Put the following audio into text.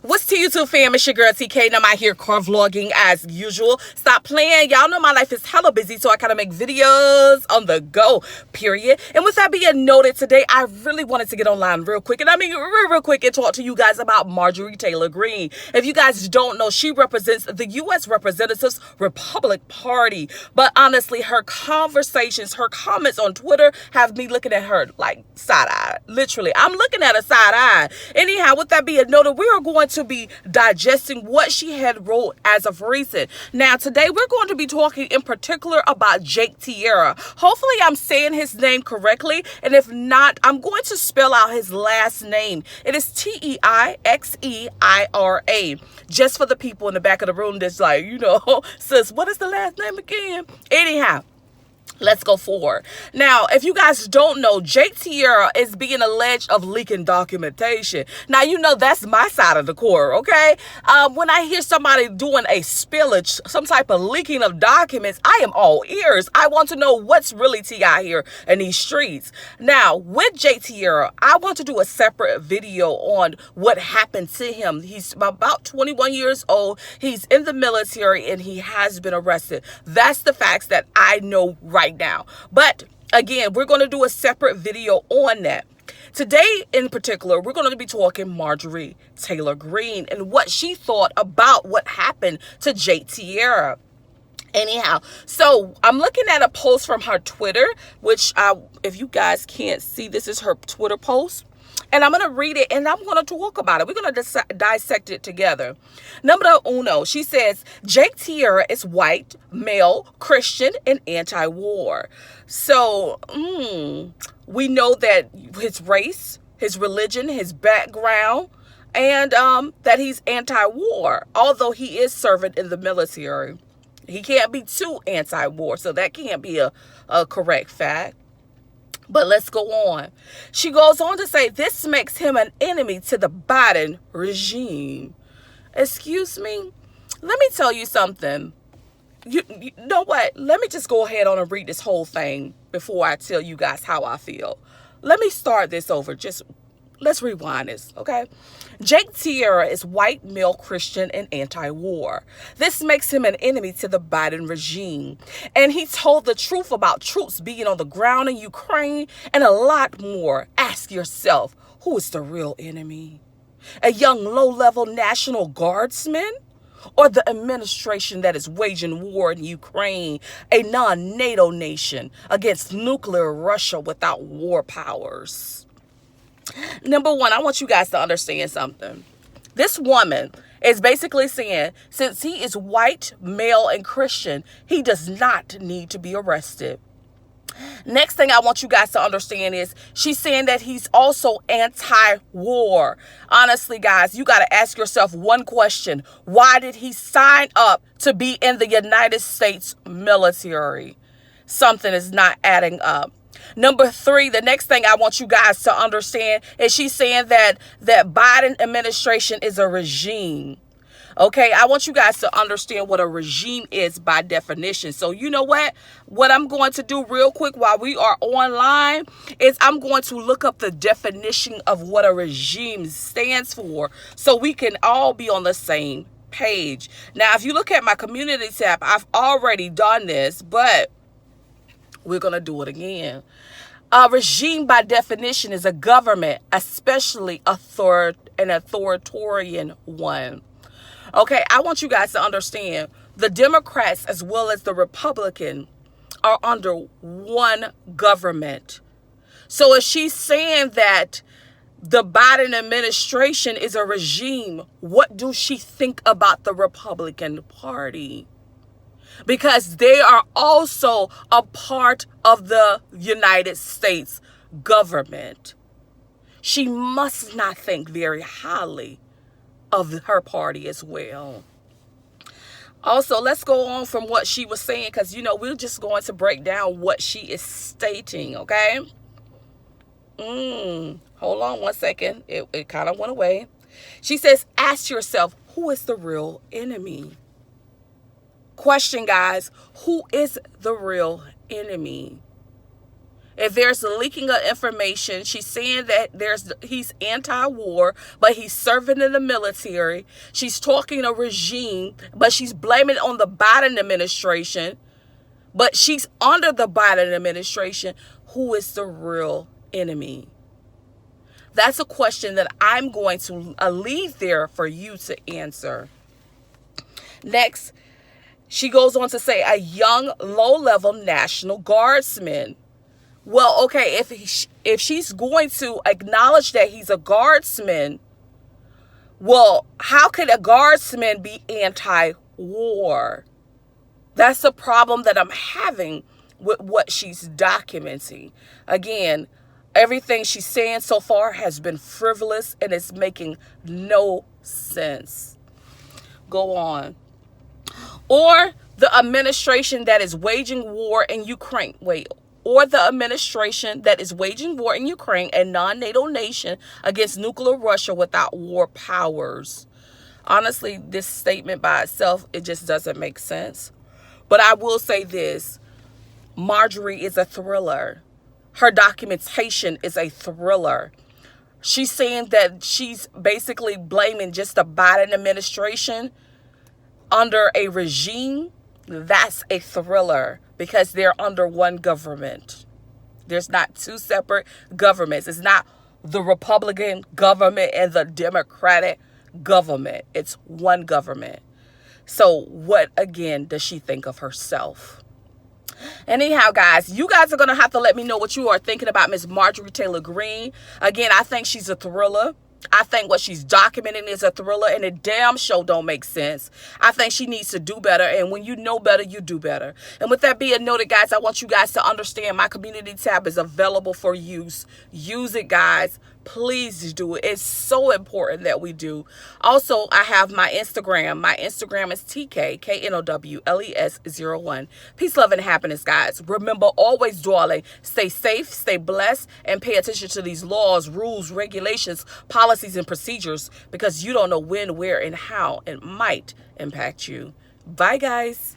What's to YouTube fam? It's your girl TK and I'm out here car vlogging as usual. Stop playing. Y'all know my life is hella busy, so I kind of make videos on the go, period. And with that being noted, today I really wanted to get online real quick. And I mean real quick and talk to you guys about Marjorie Taylor Greene. If you guys don't know, she represents the U.S. Representatives Republic Party. But honestly, her conversations, her comments on Twitter have me looking at her like side-eye. Literally, I'm looking at her side-eye. Anyhow, with that being noted, we are going to be digesting what she had wrote as of recent. Now, today we're going to be talking in particular about JakeTeixeira. Hopefully, I'm saying his name correctly, and if not, I'm going to spell out his last name. It is Texeira. Just for the people in the back of the room that's like, sis, what is the last name again? Anyhow, let's go forward. Now, if you guys don't know, JakeTeixeira is being alleged of leaking documentation. Now, that's my side of the court, okay? When I hear somebody doing a spillage, some type of leaking of documents, I am all ears. I want to know what's really out here in these streets. Now, with JakeTeixeira, I want to do a separate video on what happened to him. He's about 21 years old. He's in the military and he has been arrested. That's the facts that I know right now. But again, we're going to do a separate video on that. Today in particular, we're going to be talking Marjorie Taylor Greene and what she thought about what happened to JakeTeixeira. Anyhow, so I'm looking at a post from her Twitter, which if you guys can't see, this is her Twitter post. And I'm going to read it and I'm going to talk about it. We're going to dissect it together. Number uno, she says, JakeTeixeira is white, male, Christian, and anti-war. So, we know that his race, his religion, his background, and that he's anti-war, although he is serving in the military. He can't be too anti-war, so that can't be a correct fact. But let's go on. She goes on to say, this makes him an enemy to the Biden regime. Excuse me? Let me tell you something. You know what? Let me just go ahead on and read this whole thing before I tell you guys how I feel. Let me start this over. Let's rewind this, okay? JakeTeixeira is white, male, Christian, and anti-war. This makes him an enemy to the Biden regime. And he told the truth about troops being on the ground in Ukraine and a lot more. Ask yourself, who is the real enemy? A young low-level National Guardsman? Or the administration that is waging war in Ukraine, a non-NATO nation, against nuclear Russia without war powers? Number one, I want you guys to understand something. This woman is basically saying, since he is white, male, and Christian, he does not need to be arrested. Next thing I want you guys to understand is she's saying that he's also anti-war. Honestly, guys, you got to ask yourself one question. Why did he sign up to be in the United States military? Something is not adding up. Number three, the next thing I want you guys to understand is she's saying that Biden administration is a regime. Okay, I want you guys to understand what a regime is by definition. So you know what? What I'm going to do real quick while we are online is I'm going to look up the definition of what a regime stands for so we can all be on the same page. Now, if you look at my community tab, I've already done this, but we're going to do it again. A regime by definition is a government, especially an authoritarian one. Okay, I want you guys to understand the Democrats as well as the Republican are under one government. So if she's saying that the Biden administration is a regime, what does she think about the Republican Party? Because they are also a part of the United States government. She must not think very highly of her party as well. Also, let's go on from what she was saying because, we're just going to break down what she is stating, okay? Hold on one second. It kind of went away. She says, ask yourself, who is the real enemy? Question, guys, who is the real enemy? If there's leaking of information, she's saying that he's anti-war, but he's serving in the military. She's talking a regime, but she's blaming it on the Biden administration. But she's under the Biden administration. Who is the real enemy? That's a question that I'm going to leave there for you to answer. Next, she goes on to say a young, low-level National Guardsman. Well, okay, if she's going to acknowledge that he's a guardsman, well, how could a guardsman be anti-war? That's the problem that I'm having with what she's documenting. Again, everything she's saying so far has been frivolous and it's making no sense. Go on. Or the administration that is waging war in Ukraine. Or the administration that is waging war in Ukraine, a non-NATO nation, against nuclear Russia without war powers. Honestly, this statement by itself, it just doesn't make sense. But I will say this. Marjorie is a thriller. Her documentation is a thriller. She's saying that she's basically blaming just the Biden administration under a regime. That's a thriller because they're under one government. There's not two separate governments. It's not the Republican government and the Democratic government. It's one government. So what, again, does she think of herself? Anyhow, guys, you guys are going to have to let me know what you are thinking about Miss Marjorie Taylor Greene. Again, I think she's a thriller. I think what she's documenting is a thriller, and it damn sure don't make sense. I think she needs to do better, and when you know better, you do better. And with that being noted, guys, I want you guys to understand my community tab is available for use. Use it, guys. Please do it. It's so important that we do. Also, I have my Instagram. My Instagram is TKKNOWLES01. Peace, love, and happiness, guys. Remember, always, darling, stay safe, stay blessed, and pay attention to these laws, rules, regulations, policies, and procedures because you don't know when, where, and how it might impact you. Bye, guys.